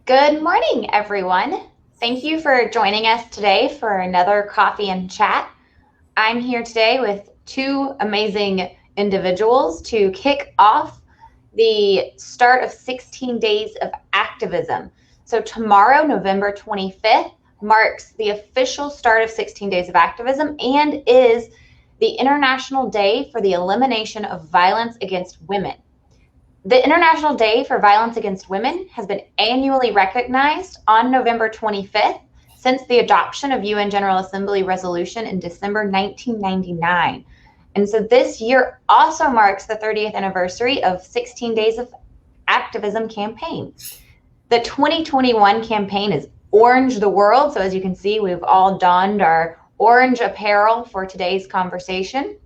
Good morning, everyone. Thank you for joining us today for another coffee and chat. I'm here today with two amazing individuals to kick off the start of 16 Days of Activism. So tomorrow, November 25th, marks the official start of 16 Days of Activism and is the International Day for the Elimination of Violence Against Women. The International Day for Violence Against Women has been annually recognized on November 25th since the adoption of UN General Assembly resolution in December 1999. And so this year also marks the 30th anniversary of 16 Days of Activism campaign. The 2021 campaign is Orange the World. So as you can see, we've all donned our orange apparel for today's conversation.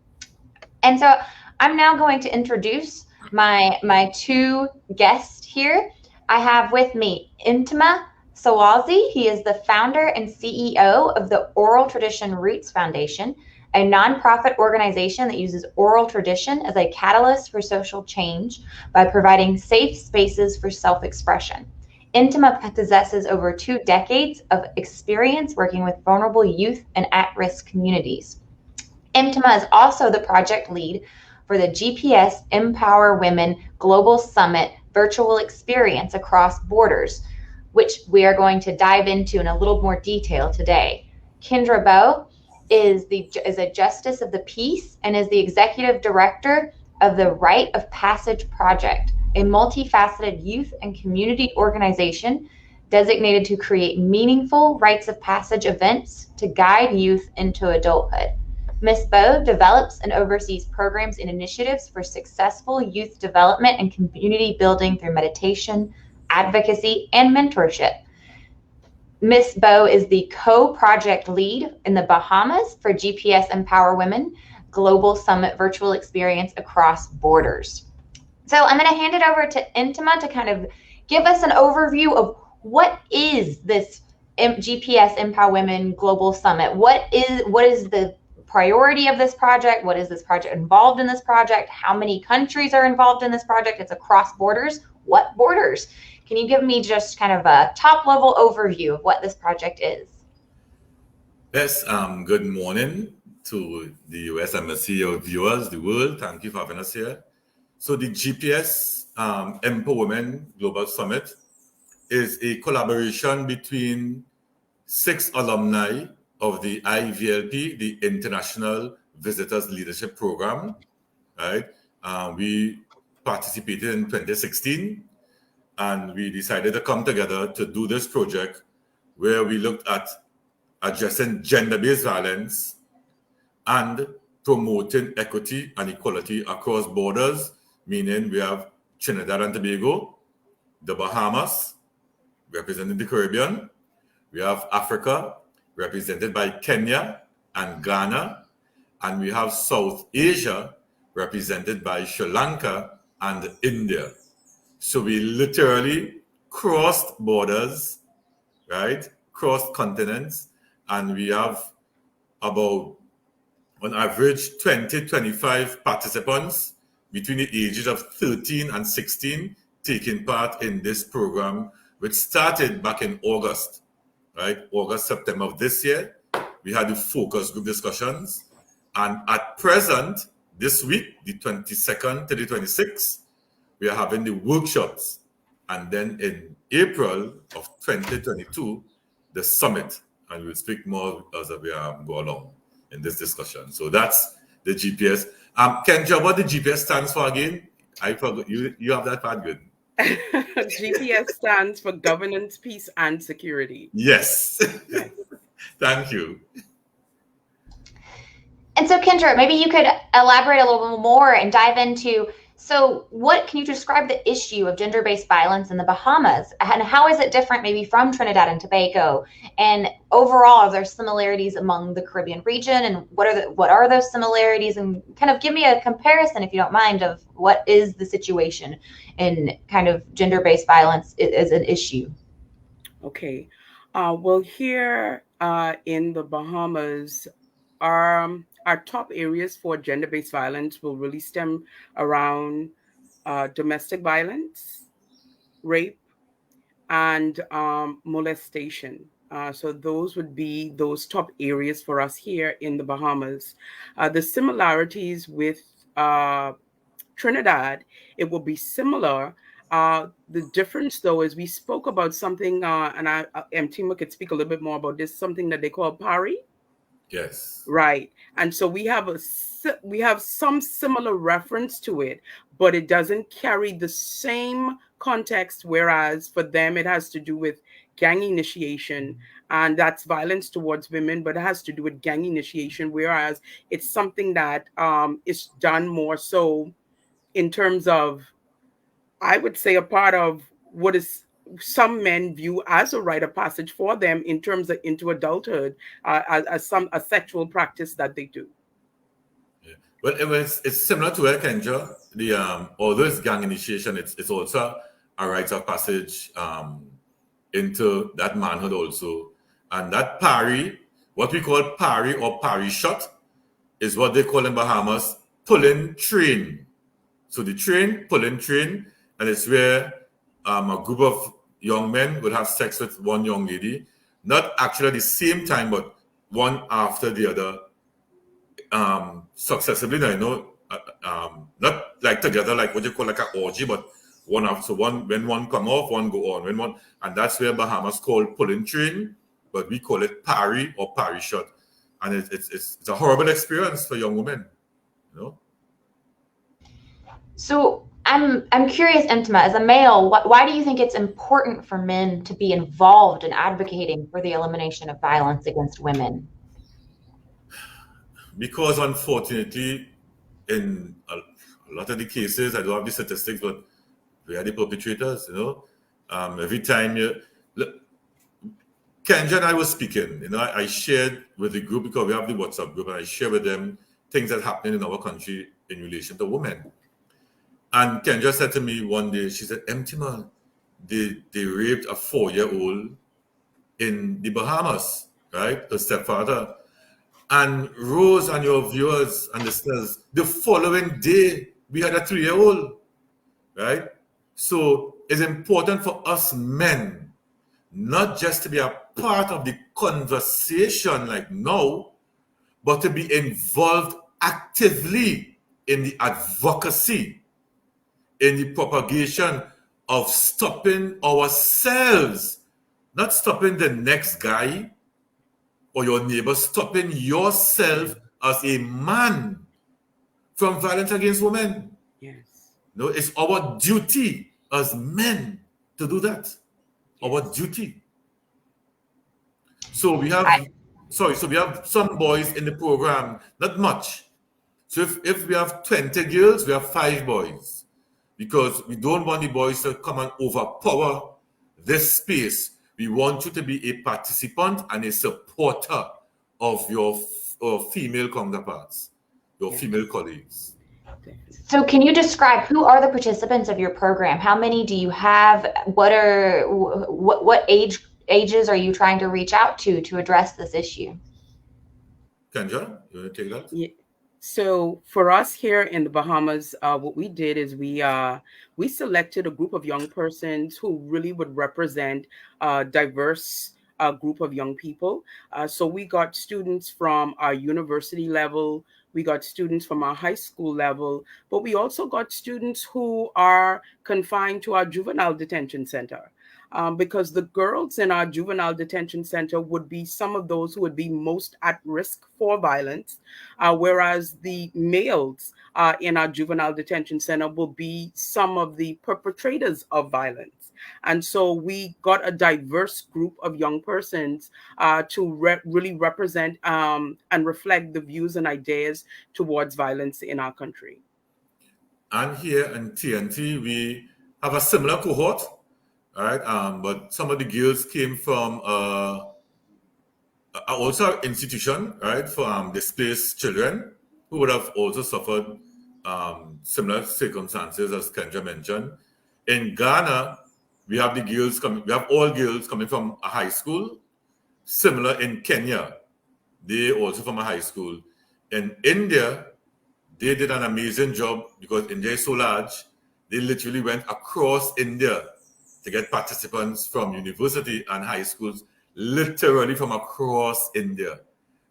And so I'm now going to introduce my two guests here. I have with me Mtima Solwazi. He is the founder and CEO of the Oral Tradition Roots Foundation, a nonprofit organization that uses oral tradition as a catalyst for social change by providing safe spaces for self-expression. Mtima possesses over 2 decades of experience working with vulnerable youth and at-risk communities. Mtima is also the project lead for the GPS EmpoWomen Global Summit virtual experience across borders, which we are going to dive into in a little more detail today. Kendra Bowe is a Justice of the Peace and is the executive director of the Rite of Passage Project, a multifaceted youth and community organization designated to create meaningful rites of passage events to guide youth into adulthood. Ms. Bowe develops and oversees programs and initiatives for successful youth development and community building through meditation, advocacy, and mentorship. Ms. Bowe is the co-project lead in the Bahamas for GPS EmpoWomen Global Summit virtual experience across borders. So I'm going to hand it over to Mtima to kind of give us an overview of what is this GPS EmpoWomen Global Summit. What is the priority of this project? What is this project involved in this project? How many countries are involved in this project? It's across borders. What borders? Can you give me just kind of a top level overview of what this project is? Yes, good morning to the US Embassy viewers, the world. Thank you for having us here. So the GPS EmpoWomen Global Summit is a collaboration between 6 alumni of the IVLP, the International Visitors Leadership Program, right? We participated in 2016, and we decided to come together to do this project where we looked at addressing gender-based violence and promoting equity and equality across borders, meaning we have Trinidad and Tobago, the Bahamas, representing the Caribbean. We have Africa, represented by Kenya and Ghana. And we have South Asia, represented by Sri Lanka and India. So we literally crossed borders, right? Crossed continents. And we have about, on average, 20-25 participants between the ages of 13 and 16 taking part in this program, which started back in August, right? August, September of this year. We had the focus group discussions. And at present, this week, the 22nd to the 26th, we are having the workshops. And then in April of 2022, the summit. And we'll speak more as we go along in this discussion. So that's the GPS. Kendra, what the GPS stands for again? I forgot. You have that part good. GPS stands for Governance, Peace, and Security. Yes. Thank you. And so, Kendra, maybe you could elaborate a little bit more and dive into, so what can you describe the issue of gender-based violence in the Bahamas, and how is it different maybe from Trinidad and Tobago? And overall, are there similarities among the Caribbean region, and what are those similarities? And kind of give me a comparison, if you don't mind, of what is the situation in kind of gender-based violence as an issue. Okay. Well, here in the Bahamas, our top areas for gender-based violence will really stem around domestic violence, rape, and molestation. So those would be those top areas for us here in the Bahamas. The similarities with Trinidad, it will be similar. The difference, though, is we spoke about something, and Mtima could speak a little bit more about this, something that they call pari. Yes. Right. And so we have some similar reference to it, but it doesn't carry the same context, whereas for them it has to do with gang initiation, and that's violence towards women, but it has to do with gang initiation, whereas it's something that is done more so in terms of, I would say, a part of what is some men view as a rite of passage for them in terms of into adulthood, as a sexual practice that they do. Yeah. Well, it's similar to Kendra. The although it's gang initiation, it's also a rite of passage into that manhood also. And that pari, what we call pari or pari shot, is what they call in Bahamas pulling train. So the pulling train, and it's where a group of young men would have sex with one young lady, not actually at the same time, but one after the other, successively. Now, not like together, like what you call like an orgy, but one after. So when one come off, one go on. When one, and that's where Bahamas call pulling train, but we call it pari or pari shot, and it's a horrible experience for young women, you know. So I'm curious, Mtima, as a male, why do you think it's important for men to be involved in advocating for the elimination of violence against women? Because unfortunately, in a lot of the cases, I don't have the statistics, but we are the perpetrators, you know. Every time Kendra and I were speaking, you know, I shared with the group, because we have the WhatsApp group, and I share with them things that happen in our country in relation to women. And Kendra said to me one day, she said, Mtima, they raped a 4-year-old in the Bahamas, right? The stepfather. And Rose and your viewers and listeners, the following day, we had a 3-year-old, right? So it's important for us men not just to be a part of the conversation like now, but to be involved actively in the advocacy, in the propagation of stopping ourselves, not stopping the next guy or your neighbor, stopping yourself as a man from violence against women. Yes. No, it's our duty as men to do that. Our duty. So we have so we have some boys in the program, not much. So if we have 20 girls, we have 5 boys. Because we don't want the boys to come and overpower this space. We want you to be a participant and a supporter of your female counterparts, your female colleagues. So can you describe who are the participants of your program? How many do you have? What ages are you trying to reach out to address this issue? Kendra, you want to take that? Yeah. So for us here in the Bahamas, what we did is we selected a group of young persons who really would represent a diverse group of young people. So we got students from our university level, we got students from our high school level, but we also got students who are confined to our juvenile detention center. Because the girls in our juvenile detention center would be some of those who would be most at risk for violence, whereas the males in our juvenile detention center will be some of the perpetrators of violence. And so we got a diverse group of young persons to really represent and reflect the views and ideas towards violence in our country. And here in TNT, we have a similar cohort. All right, but some of the girls came from also an institution, right, for displaced children who would have also suffered similar circumstances as Kendra mentioned. In Ghana, we have all girls coming from a high school. Similar in Kenya, they also from a high school. In India, they did an amazing job because India is so large. They literally went across India to get participants from university and high schools, literally from across India.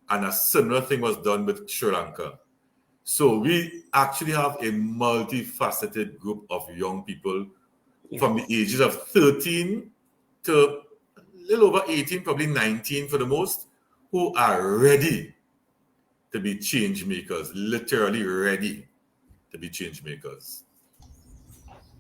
And a similar thing was done with Sri Lanka. So we actually have a multifaceted group of young people from the ages of 13 to a little over 18, probably 19 for the most, who are ready to be change makers, literally ready to be change makers.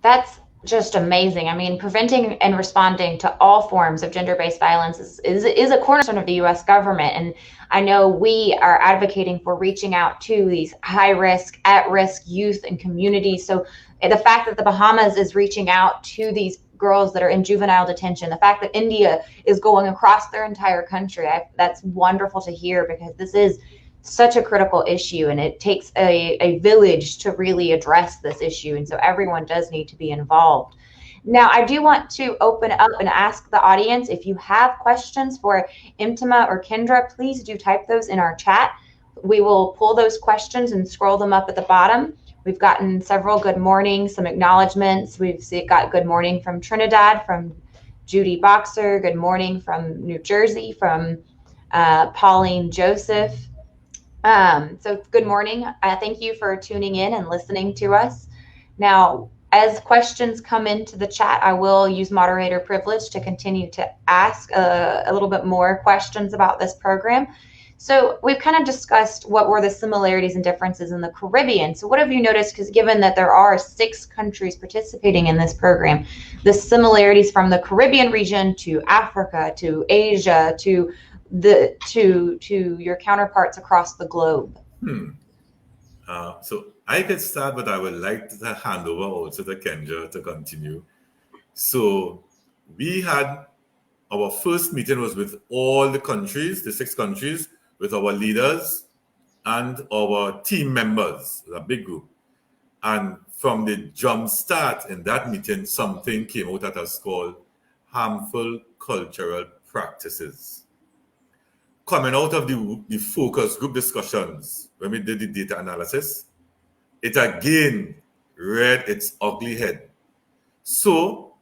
That's just amazing. I mean, preventing and responding to all forms of gender-based violence is a cornerstone of the U.S. government. And I know we are advocating for reaching out to these high-risk, at-risk youth and communities. So the fact that the Bahamas is reaching out to these girls that are in juvenile detention, the fact that India is going across their entire country, that's wonderful to hear, because this is such a critical issue, and it takes a village to really address this issue. And so everyone does need to be involved. Now, I do want to open up and ask the audience, if you have questions for Mtima or Kendra, please do type those in our chat. We will pull those questions and scroll them up at the bottom. We've gotten several good mornings, some acknowledgments. We've got good morning from Trinidad, from Judy Boxer, good morning from New Jersey, from Pauline Joseph. So good morning. Thank you for tuning in and listening to us. Now, as questions come into the chat, I will use moderator privilege to continue to ask a little bit more questions about this program. So we've kind of discussed what were the similarities and differences in the Caribbean. So what have you noticed? Because given that there are 6 countries participating in this program, the similarities from the Caribbean region to Africa, to Asia, to your counterparts across the globe? So I could start, but I would like to hand over also to Kendra to continue. So we had our first meeting was with all the countries, the 6 countries, with our leaders and our team members, a big group. And from the jump start in that meeting, something came out that is called harmful cultural practices. Coming out of the focus group discussions, when we did the data analysis, it again reared its ugly head. So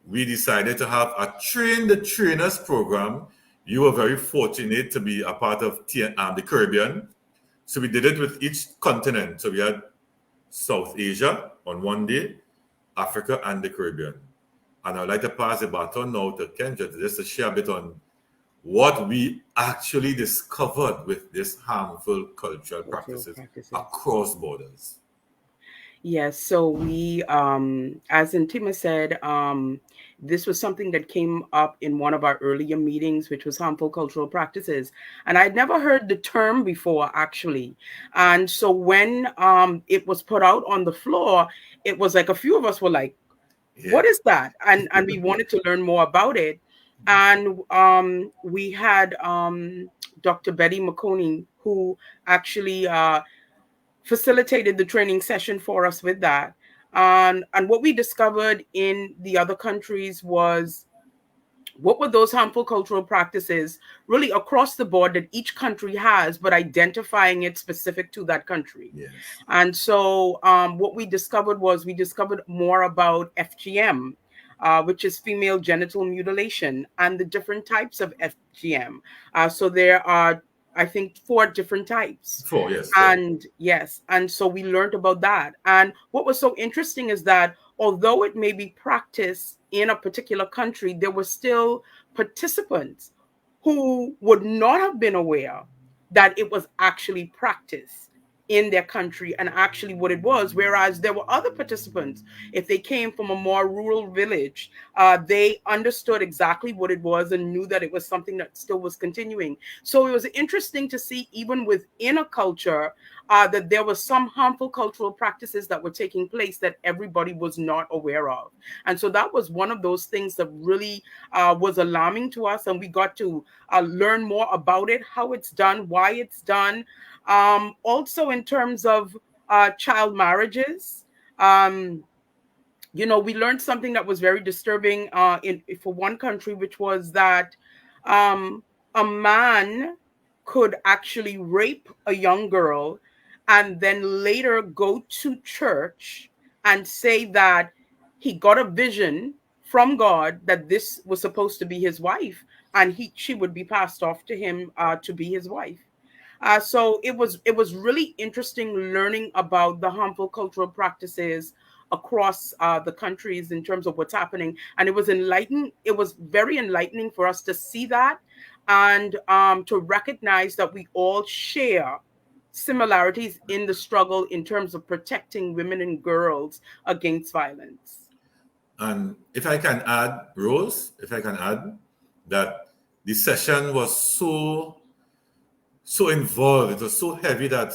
we decided to have a Train the Trainers program. You were very fortunate to be a part of the Caribbean. So we did it with each continent. So we had South Asia on one day, Africa, and the Caribbean. And I'd like to pass the baton now to Kendra just to share a bit on what we actually discovered with this harmful cultural practices across borders. Yes, so we, as Mtima said, this was something that came up in one of our earlier meetings, which was harmful cultural practices. And I'd never heard the term before, actually. And so when it was put out on the floor, it was like a few of us were like, what is that? And we wanted to learn more about it. And we had Dr. Betty McConey, who actually facilitated the training session for us with that. And what we discovered in the other countries was, what were those harmful cultural practices really across the board that each country has, but identifying it specific to that country. Yes. And so what we discovered more about FGM, which is female genital mutilation, and the different types of FGM. So there are, I think, 4 different types. 4, yes. And so we learned about that. And what was so interesting is that although it may be practiced in a particular country, there were still participants who would not have been aware that it was actually practiced in their country and actually what it was. Whereas there were other participants, if they came from a more rural village, they understood exactly what it was and knew that it was something that still was continuing. So it was interesting to see, even within a culture, that there were some harmful cultural practices that were taking place that everybody was not aware of. And so that was one of those things that really was alarming to us. And we got to learn more about it, how it's done, why it's done. Also in terms of child marriages, we learned something that was very disturbing for one country, which was that a man could actually rape a young girl and then later go to church and say that he got a vision from God that this was supposed to be his wife, and she would be passed off to him to be his wife. So it was really interesting learning about the harmful cultural practices across the countries in terms of what's happening, and it was enlightening. It was very enlightening for us to see that, and to recognize that we all share similarities in the struggle in terms of protecting women and girls against violence. And if I can add, Rose, that the session was so involved, it was so heavy that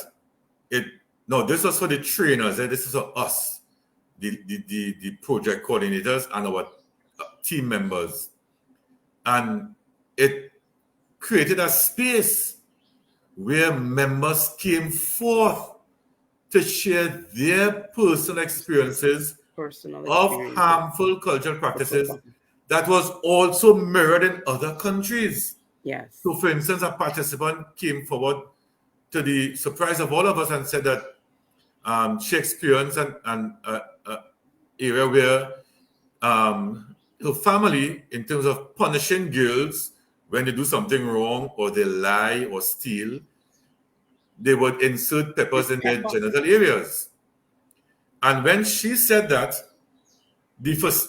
this was for the trainers, this is for us, the project coordinators and our team members. And it created a space where members came forth to share their personal experiences of harmful cultural practices that was also mirrored in other countries. Yes. So, for instance, a participant came forward to the surprise of all of us and said that she experienced an area where her family, in terms of punishing girls when they do something wrong or they lie or steal, they would insert peppers in their genital areas. And when she said that,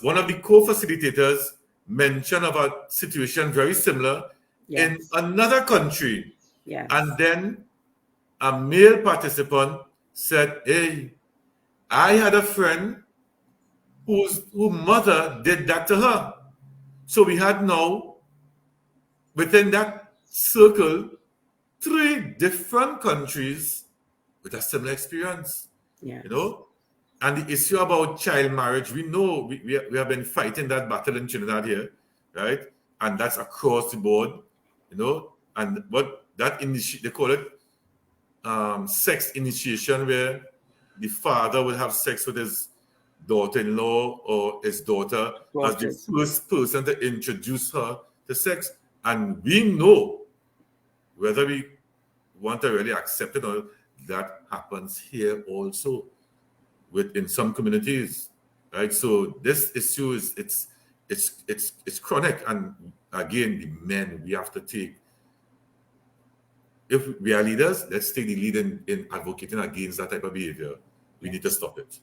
one of the co-facilitators mentioned of a situation very similar in another country. Yes. And then a male participant said, hey, I had a friend whose mother did that to her. So we had now, within that circle, 3 different countries with a similar experience. Yes. You know? And the issue about child marriage, we know we have been fighting that battle in Trinidad here, right? And that's across the board, you know? And what that they call it sex initiation, where the father will have sex with his daughter-in-law or his daughter as the first person to introduce her to sex. And we know, whether we want to really accept it or not, that happens here also in some communities, right? So this issue is it's chronic, and again, the men, we have to take. If we are leaders, let's take the lead in advocating against that type of behavior. We need to stop it.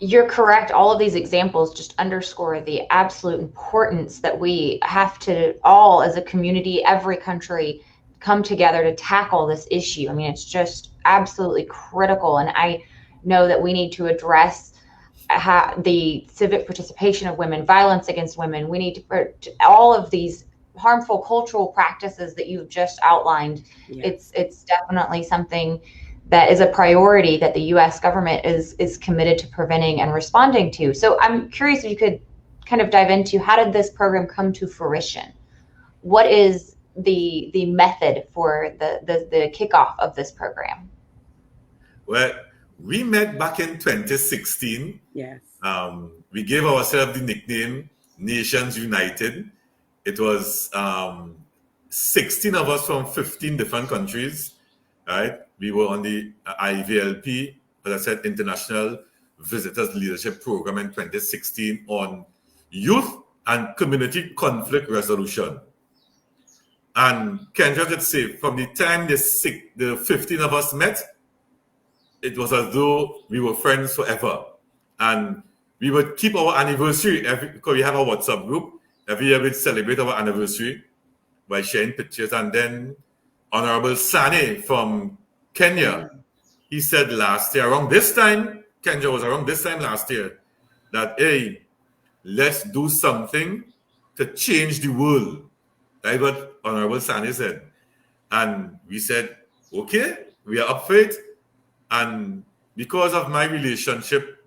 You're correct. All of these examples just underscore the absolute importance that we have to all, as a community, every country, come together to tackle this issue. I mean, it's just absolutely critical. And I know that we need to address the civic participation of women, violence against women. We need to all of these harmful cultural practices that you've just outlined. It's definitely something that is a priority that the U.S. government is committed to preventing and responding to. So I'm curious if you could kind of dive into, how did this program come to fruition? What is the method for the kickoff of this program? Well, we met back in 2016. Yes. We gave ourselves the nickname Nations United. It was 16 of us from 15 different countries, right? We were on the IVLP, as I said, International Visitors Leadership Program in 2016 on youth and community conflict resolution. And Kendra could say, from the time the 15 of us met, it was as though we were friends forever. And we would keep our anniversary, because we have a WhatsApp group. Every year we'd celebrate our anniversary by sharing pictures. And then Honorable Sane from Kenya, he said last year, around this time, Kendra was around this time last year, that, hey, let's do something to change the world. That's what Honorable Sane said. And we said, okay, we are up for it. And because of my relationship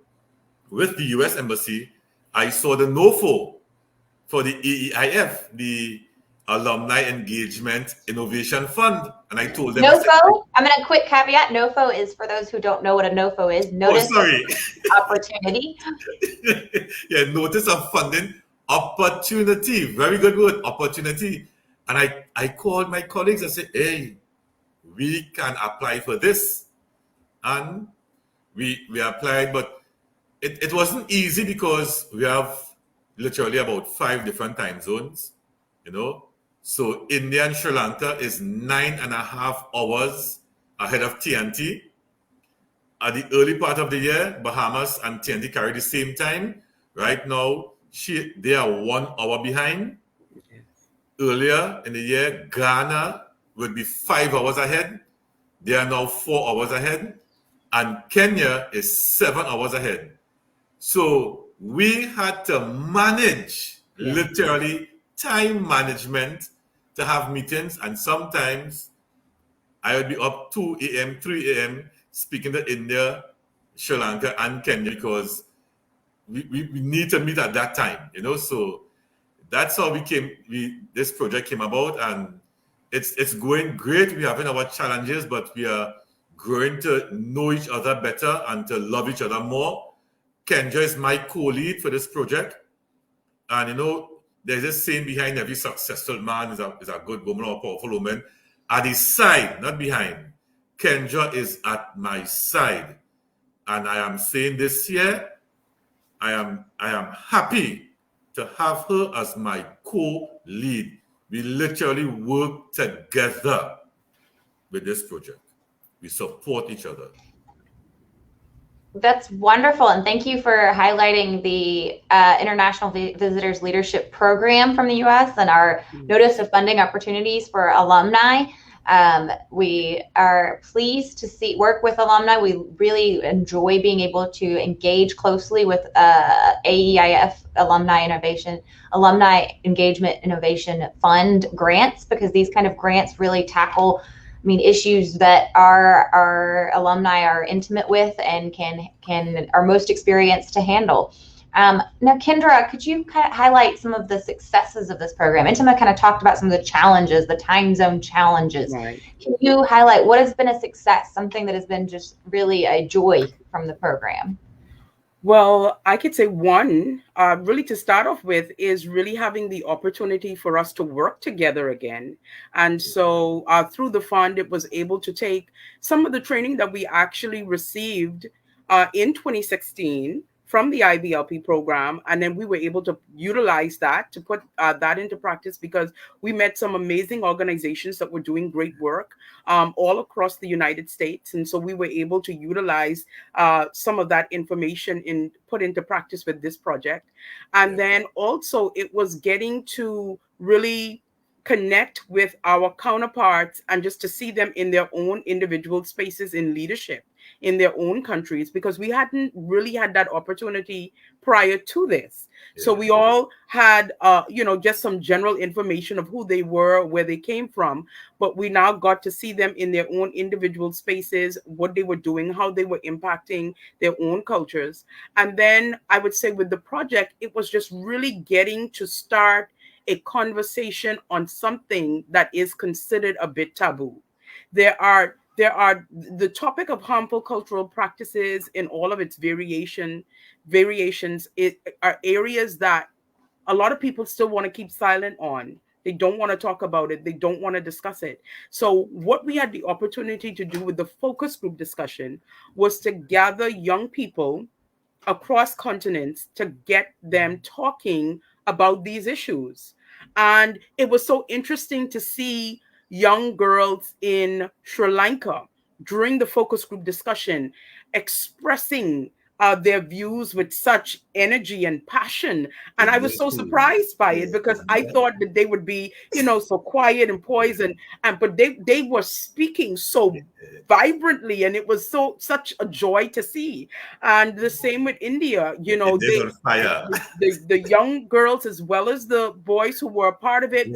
with the US Embassy, I saw the NOFO for the AEIF, the Alumni Engagement Innovation Fund. And I told them... NOFO, I'm going to quick caveat. NOFO is, for those who don't know what a NOFO is, Notice of Opportunity. Yeah, Notice of Funding Opportunity. Very good word, opportunity. And I called my colleagues and said, hey, we can apply for this. And we applied, but it wasn't easy because we have literally about 5 different time zones, you know. So India and Sri Lanka is 9.5 hours ahead of TNT. At the early part of the year, Bahamas and TNT carry the same time. Right now, they are 1 hour behind. Earlier in the year, Ghana would be 5 hours ahead. They are now 4 hours ahead. And Kenya is 7 hours ahead. So we had to manage, literally time management, to have meetings. And sometimes I would be up 2 a.m., 3 a.m. speaking to India, Sri Lanka, and Kenya because we need to meet at that time, you know. So that's how this project came about, and it's going great. We're having our challenges, but we are growing to know each other better and to love each other more. Kendra is my co-lead for this project, and you know, there's this saying: behind every successful man is a good woman or a powerful woman. At his side, not behind. Kendra is at my side, and I am saying this here. I am happy to have her as my co-lead. We literally work together with this project. We support each other. That's wonderful, and thank you for highlighting the International Visitors Leadership Program from the U.S. and our Notice of Funding Opportunities for Alumni. We are pleased to work with alumni. We really enjoy being able to engage closely with AEIF Alumni Engagement Innovation Fund grants, because these kind of grants really tackle issues that our alumni are intimate with and are most experienced to handle. Now, Kendra, could you kind of highlight some of the successes of this program? Mtima kind of talked about some of the challenges, the time zone challenges. Right. Can you highlight what has been a success, something that has been just really a joy from the program? Well, I could say one, really to start off with, is really having the opportunity for us to work together again. And so through the fund, it was able to take some of the training that we actually received in 2016 from the IVLP program. And then we were able to utilize that to put that into practice, because we met some amazing organizations that were doing great work all across the United States. And so we were able to utilize some of that information put into practice with this project. And then also it was getting to really connect with our counterparts and just to see them in their own individual spaces in leadership in their own countries, because we hadn't really had that opportunity prior to this. Yeah. So we all had, just some general information of who they were, where they came from, but we now got to see them in their own individual spaces, what they were doing, how they were impacting their own cultures. And then I would say with the project, it was just really getting to start a conversation on something that is considered a bit taboo. There are the topic of harmful cultural practices in all of its variations are areas that a lot of people still want to keep silent on. They don't want to talk about it. They don't want to discuss it. So what we had the opportunity to do with the focus group discussion was to gather young people across continents to get them talking about these issues. And it was so interesting to see young girls in Sri Lanka during the focus group discussion expressing their views with such energy and passion. And I was so surprised by it, because I thought that they would be, so quiet and poised, but they were speaking so vibrantly, and it was such a joy to see. And the same with India, the young girls as well as the boys who were a part of it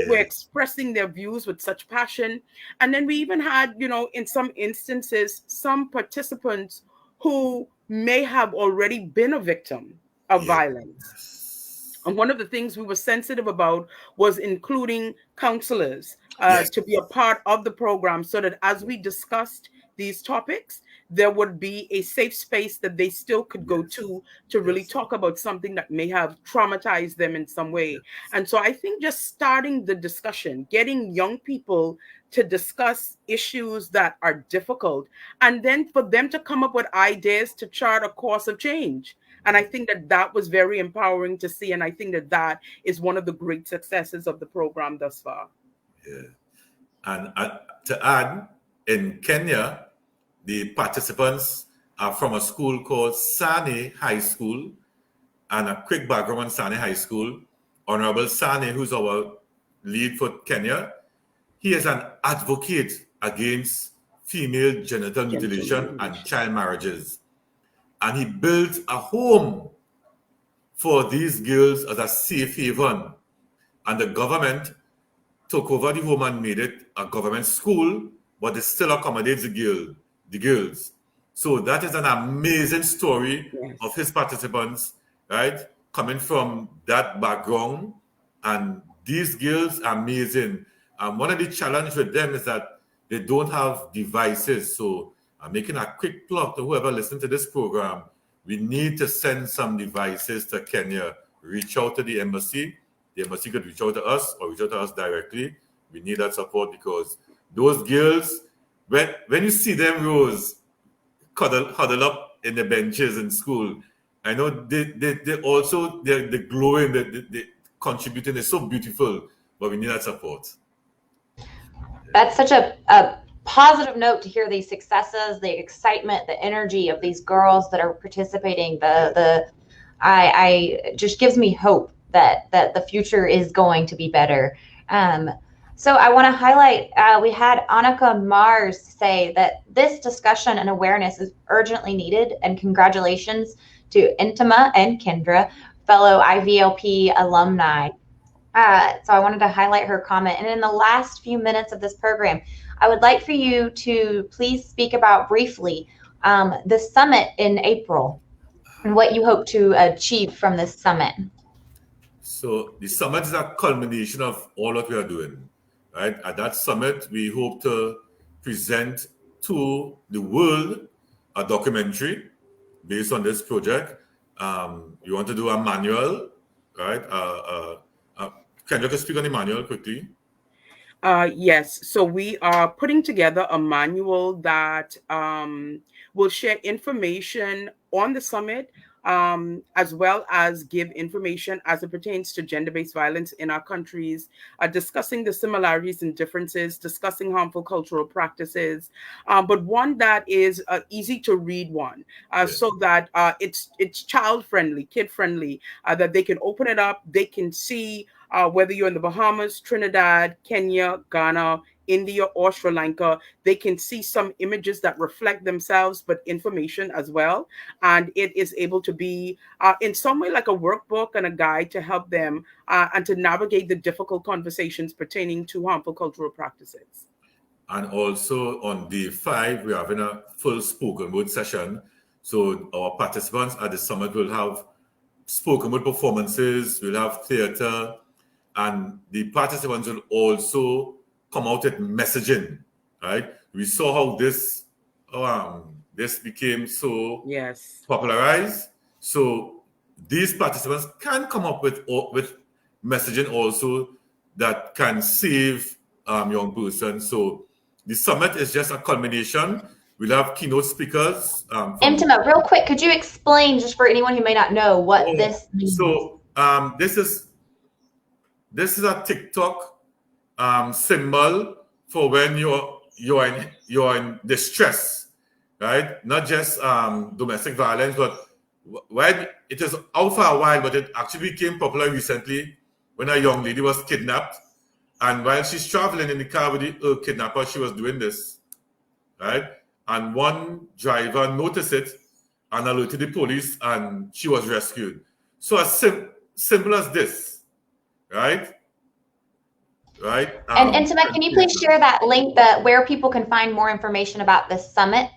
were expressing their views with such passion. And then we even had, in some instances, some participants who may have already been a victim of violence. And one of the things we were sensitive about was including counselors to be a part of the program, so that as we discussed these topics, there would be a safe space that they still could go to really talk about something that may have traumatized them in some way. And so I think just starting the discussion, getting young people to discuss issues that are difficult, and then for them to come up with ideas to chart a course of change. And I think that that was very empowering to see. And I think that that is one of the great successes of the program thus far. Yeah. And to add, in Kenya, the participants are from a school called Sane High School. And a quick background on Sane High School. Honorable Sane, who's our lead for Kenya, he is an advocate against female genital mutilation and child marriages. And he built a home for these girls as a safe haven. And the government took over the home and made it a government school, but it still accommodates the girls. So that is an amazing story of his participants, right? Coming from that background. And these girls are amazing. And one of the challenges with them is that they don't have devices. So I'm making a quick plug to whoever listening to this program. We need to send some devices to Kenya. Reach out to the embassy. The embassy could reach out to us or reach out to us directly. We need that support because those girls, when you see them, Rose, huddle up in the benches in school, I know they also, they're glowing, they contributing. It's so beautiful, but we need that support. That's such a positive note to hear these successes, the excitement, the energy of these girls that are participating. I just gives me hope that the future is going to be better. So I want to highlight, we had Annika Mars say that this discussion and awareness is urgently needed, and congratulations to Mtima and Kendra, fellow IVLP alumni. So I wanted to highlight her comment. And in the last few minutes of this program, I would like for you to please speak about briefly the summit in April and what you hope to achieve from this summit. So the summit is a culmination of all that we are doing, right? At that summit, we hope to present to the world a documentary based on this project. You want to do a manual, right? Can you just speak on the manual quickly? Yes. So we are putting together a manual that will share information on the summit, as well as give information as it pertains to gender-based violence in our countries, discussing the similarities and differences, discussing harmful cultural practices, but one that is easy to read one, so that it's child-friendly, kid-friendly, that they can open it up, they can see whether you're in the Bahamas, Trinidad, Kenya, Ghana, India, or Sri Lanka, they can see some images that reflect themselves, but information as well. And it is able to be in some way like a workbook and a guide to help them and to navigate the difficult conversations pertaining to harmful cultural practices. And also on day 5, we're having a full spoken word session. So our participants at the summit will have spoken word performances, we'll have theater, and the participants will also come out with messaging, right? We saw how this became so popularized. So these participants can come up with messaging also that can save young persons. So the summit is just a culmination. We'll have keynote speakers. Mtima, real quick, could you explain, just for anyone who may not know, what this means? So this is a TikTok symbol for when you're in distress, right? Not just domestic violence, but when it is out for a while, but it actually became popular recently when a young lady was kidnapped, and while she's traveling in the car with the kidnapper, she was doing this, right? And one driver noticed it and alerted the police, and she was rescued. So as simple as this, right? Right. And Mtima, can you please share that link where people can find more information about this summit?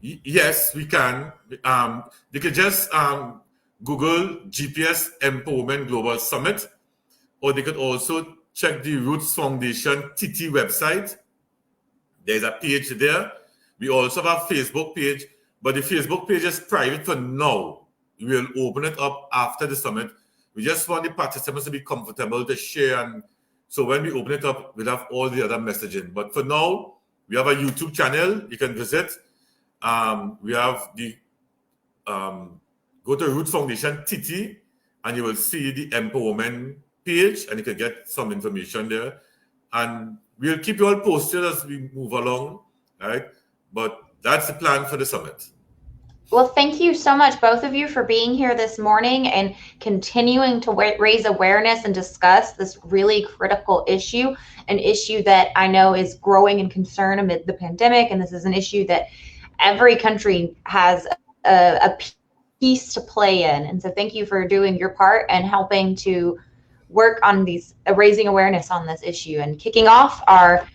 Yes, we can. They can just Google GPS EmpoWomen Global Summit, or they could also check the Roots Foundation TT website. There's a page there. We also have a Facebook page, but the Facebook page is private for now. We'll open it up after the summit. We just want the participants to be comfortable to share, and so when we open it up, we'll have all the other messaging. But for now, we have a YouTube channel you can visit. We have the go to Roots Foundation TT, and you will see the EmpoWomen page, and you can get some information there. And we'll keep you all posted as we move along, right? But that's the plan for the summit. Well, thank you so much, both of you, for being here this morning and continuing to raise awareness and discuss this really critical issue, an issue that I know is growing in concern amid the pandemic. And this is an issue that every country has a piece to play in. And so thank you for doing your part and helping to work on these, raising awareness on this issue and kicking off our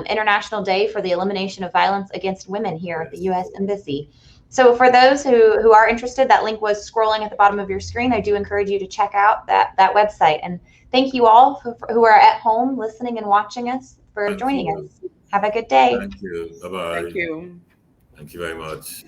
International Day for the Elimination of Violence Against Women here at the US Embassy. So for those who are interested, that link was scrolling at the bottom of your screen. I do encourage you to check out that website. And thank you all who are at home listening and watching us for joining us. Have a good day. Thank you. Bye-bye. Thank you. Thank you very much.